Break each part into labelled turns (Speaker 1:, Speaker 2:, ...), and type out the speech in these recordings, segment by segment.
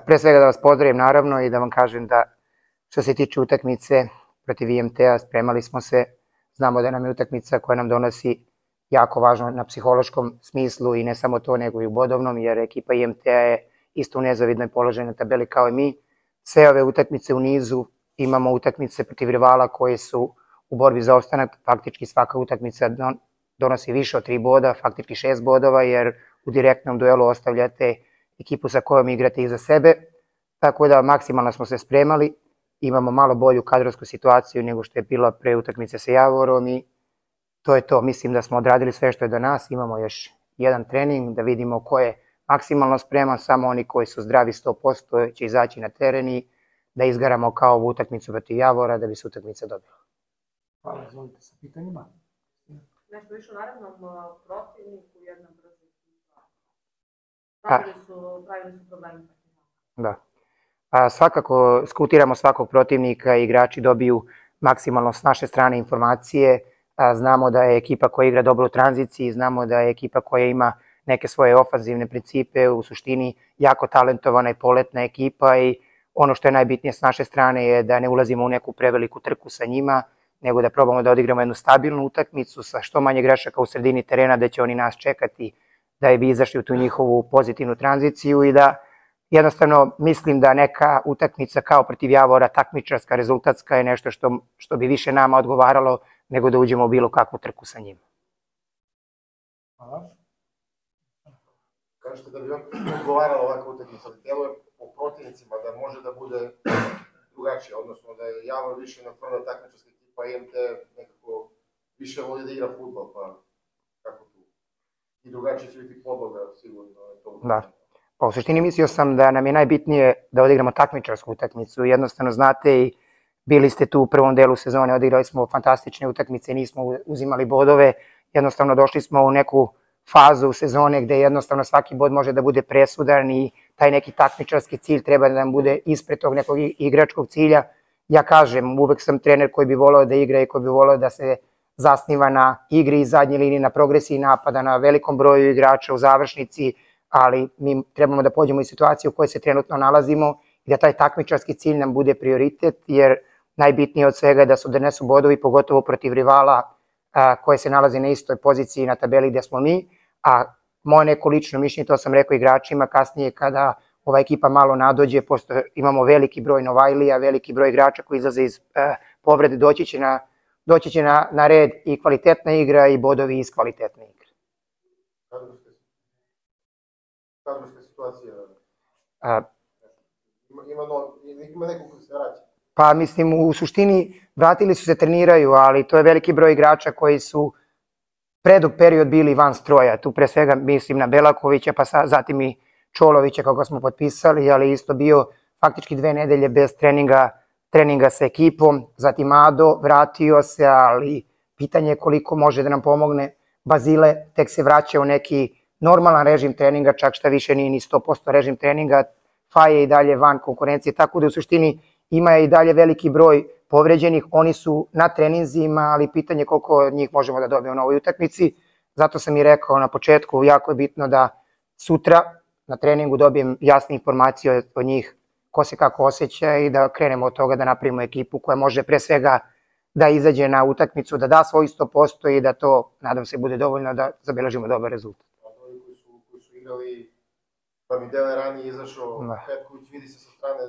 Speaker 1: Pre svega da vas pozdravim naravno i da vam kažem da što se tiče utakmice protiv IMT-a spremali smo se, znamo da nam je utakmica koja nam donosi jako važno na psihološkom smislu i ne samo to nego i u bodovnom jer ekipa IMT-a je isto u nezavidnoj položaju na tabeli kao i mi. Sve ove utakmice u nizu imamo utakmice protiv rivala koji su u borbi za opstanak, faktički svaka utakmica donosi više od 3 boda, faktički 6 bodova jer u direktnom duelu ostavljate ekipu sa kojom igrate iza sebe, tako da maksimalno smo se spremali, imamo malo bolju kadrovsku situaciju nego što je bila pre utakmice sa Javorom i to je to. Mislim da smo odradili sve što je do nas, imamo još jedan trening da vidimo ko je maksimalno spreman, samo oni koji su zdravi 100% će izaći na teren i da izgaramo kao ovu utakmicu protiv Javora da bi se utakmica dobila.
Speaker 2: Hvala, izvolite sa pitanjima.
Speaker 3: Nešto više u narednom protivniku, jednom protiv pravili su problemi.
Speaker 1: Da. Svakako skutiramo svakog protivnika i igrači dobiju maksimalno s naše strane informacije. Znamo da je ekipa koja igra dobro u tranziciji, znamo da je ekipa koja ima neke svoje ofanzivne principe, u suštini jako talentovana i poletna ekipa i ono što je najbitnije s naše strane je da ne ulazimo u neku preveliku trku sa njima, nego da probamo da odigramo jednu stabilnu utakmicu sa što manje grešaka u sredini terena, da će oni nas čekati da bi izašli u tu njihovu pozitivnu tranziciju i da jednostavno mislim da neka utakmica kao protiv Javora, takmičarska, rezultatska je nešto što bi više nama odgovaralo nego da uđemo u bilo kakvu trku sa njima.
Speaker 2: Hvala.
Speaker 4: Kažete da bi vam odgovarala ovakva utakmica, ali delo je po protivnicima da može da bude drugačije, odnosno da je Javor više na tvrda takmičarska ekipa, IMT nekako više voli da igra fudbal, pa kako tu? I drugačije će biti podloga, sigurno.
Speaker 1: Da. Pa u suštini mislio sam da nam je najbitnije da odigramo takmičarsku utakmicu. Jednostavno znate i bili ste tu u prvom delu sezone, odigrali smo fantastične utakmice, nismo uzimali bodove. Jednostavno došli smo u neku fazu sezone gde jednostavno svaki bod može da bude presudan i taj neki takmičarski cilj treba da nam bude ispred tog nekog igračkog cilja. Ja kažem, uvek sam trener koji bi voleo da igra i koji bi voleo da se zasniva na igri iz zadnje linije, na progresiji napada, na velikom broju igrača u završnici, ali mi trebamo da pođemo iz situacije u kojoj se trenutno nalazimo i da taj takmičarski cilj nam bude prioritet, jer najbitnije od svega je da su donesu bodovi, pogotovo protiv rivala koje se nalazi na istoj poziciji na tabeli gde smo mi, a moje neko lično mišljenje, to sam rekao igračima kasnije kada ova ekipa malo nadođe, posto imamo veliki broj Novajlija, veliki broj igrača koji izlaze iz povrede, doći će na red i kvalitetna igra i bodovi iz kvalitetne igre.
Speaker 4: Kadrovska situacija, ima neko koji se vraća?
Speaker 1: Pa mislim, u suštini vratili su se, treniraju, ali to je veliki broj igrača koji su predug period bili van stroja. Tu pre svega mislim na Belakovića, pa zatim i Čolovića kako smo potpisali, ali isto bio faktički 2 nedelje bez treninga sa ekipom. Zatim Ado vratio se, ali pitanje je koliko može da nam pomogne. Bazile tek se vraća u neki normalan režim treninga, čak šta više nije ni 100% režim treninga. Faje i dalje van konkurencije, tako da u suštini ima i dalje veliki broj povređenih, oni su na treninzima, ali pitanje koliko od njih možemo da dobijemo na ovoj utakmici. Zato sam i rekao na početku, jako je bitno da sutra na treningu dobijem jasne informacije od njih ko se kako osjeća i da krenemo od toga da napravimo ekipu koja može pre svega da izađe na utakmicu, da da svoj 100% i da to, nadam se, bude dovoljno da zabeležimo dobar rezultat.
Speaker 4: Ovi koji su igrali, pa mi Dele ranije izašao, Petković vidi se sa strane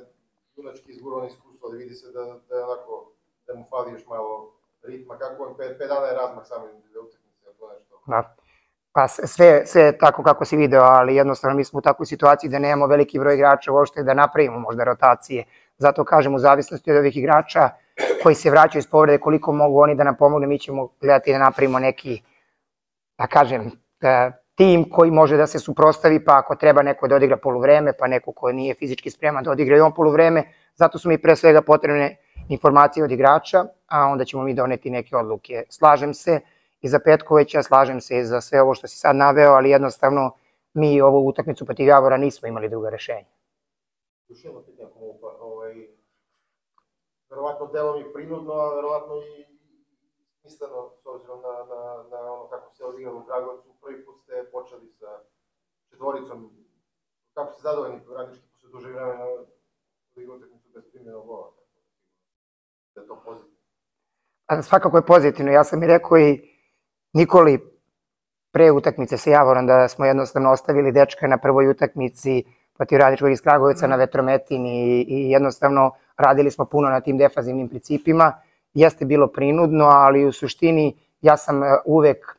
Speaker 4: junački izguran iskustvo, ali vidi se da mu fali još malo ritma. Kako on, 5 dana je razmak samo za utakmice, to nešto?
Speaker 1: Da. Pa sve tako kako si video, ali jednostavno mi smo u takvoj situaciji da nemamo veliki broj igrača uopšte da napravimo možda rotacije. Zato kažem, u zavisnosti od ovih igrača koji se vraćaju iz povrede, koliko mogu oni da nam pomogne, mi ćemo gledati da napravimo neki, da kažem, tim koji može da se suprotstavi, pa ako treba neko da odigra poluvreme, pa neko ko nije fizički spreman da odigra i on poluvreme, zato su mi pre svega potrebne informacije od igrača, a onda ćemo mi doneti neke odluke. Slažem se i za Petkovića, slažem se i za sve ovo što si sad naveo, ali jednostavno mi ovu utakmicu protiv Javora nismo imali druga rešenja.
Speaker 4: Još jedno pitanje, verovatno delom i prinudno, a verovatno i misleno, s obzirom na ono kako se odigralo u Kragujevcu, prvi put ste počeli sa četvoricom. Kako ste zadovoljni radnički posle dužeg vremena
Speaker 1: Svakako je pozitivno. Ja sam i rekao i Nikoli pre utakmice sa Javorom da smo jednostavno ostavili dečka na prvoj utakmici protiv Radničkog iz Kragujevca na vetrometin i jednostavno radili smo puno na tim defanzivnim principima. Jeste bilo prinudno, ali u suštini ja sam uvek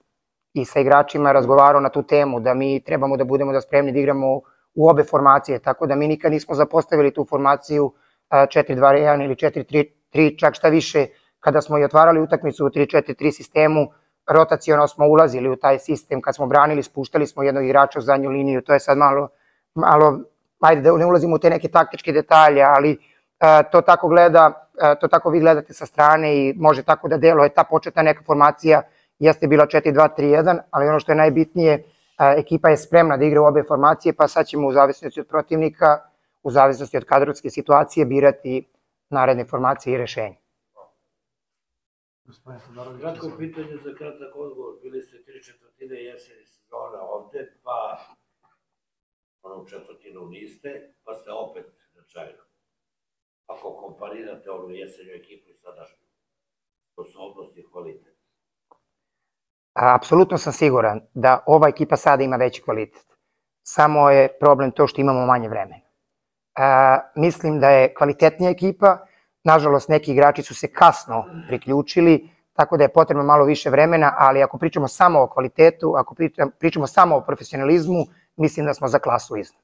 Speaker 1: i sa igračima razgovarao na tu temu da mi trebamo da budemo spremni da igramo u obe formacije, tako da mi nikad nismo zapostavili tu formaciju 4-2-1 ili 4-3-3, čak šta više, kada smo i otvarali utakmicu u 3-4-3 sistemu, rotaciono smo ulazili u taj sistem, kad smo branili, spuštali smo jednog igrača u zadnju liniju, to je sad malo, ajde da ne ulazimo u te neke taktičke detalje, ali to tako vi gledate sa strane i može tako da deluje. Ta početna neka formacija jeste bila 4-2-3-1, ali ono što je najbitnije, ekipa je spremna da igra u obe formacije, pa sad ćemo u zavisnosti od protivnika, u zavisnosti od kadrovske situacije birati naredne formacije i rešenje.
Speaker 5: Kratko pitanje za kratak odgovor. Bili ste 3/4 jeseni sezona ovde, pa onu četvrtinu niste, pa ste opet značajno. Ako komparirate onu jesenju ekipu i sadašnju, sposobnost i kvalitet.
Speaker 1: Apsolutno sam siguran da ova ekipa sada ima veći kvalitet. Samo je problem to što imamo manje vremena. Mislim da je kvalitetnija ekipa, nažalost neki igrači su se kasno priključili, tako da je potrebno malo više vremena, ali ako pričamo samo o kvalitetu, ako pričamo samo o profesionalizmu, mislim da smo za klasu iznad.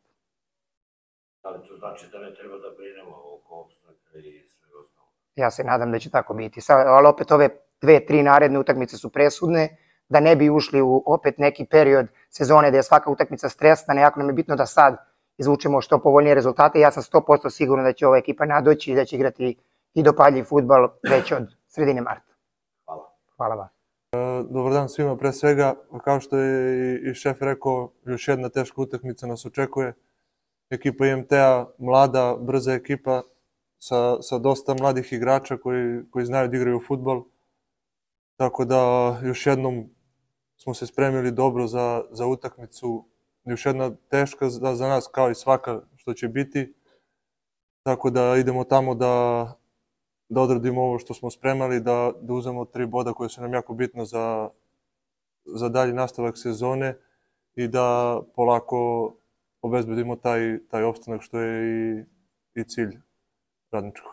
Speaker 5: Da li to znači da ne treba da brinemo oko opstanka i sve ostalo?
Speaker 1: Ja se nadam da će tako biti, ali opet ove 2-3 naredne utakmice su presudne, da ne bi ušli u opet neki period sezone gde je svaka utakmica stresna, nekako nam je bitno da sad izvučemo što povoljnije rezultate. Ja sam 100% siguran da će ova ekipa nadoći i da će igrati i dopadljiv fudbal već od sredine marta.
Speaker 5: Hvala.
Speaker 1: Hvala vam.
Speaker 6: Dobar dan svima, pre svega, kao što je i šef rekao, još jedna teška utakmica nas očekuje. Ekipa IMT-a, mlada, brza ekipa sa dosta mladih igrača koji znaju da igraju fudbal. Tako da još jednom smo se spremili dobro za utakmicu. Još jedna teška za nas kao i svaka što će biti. Tako da idemo tamo da odradimo ovo što smo spremali, da uzmemo 3 boda koje su nam jako bitno za dalji nastavak sezone i da polako obezbedimo taj opstanak što je i cilj Radničkog.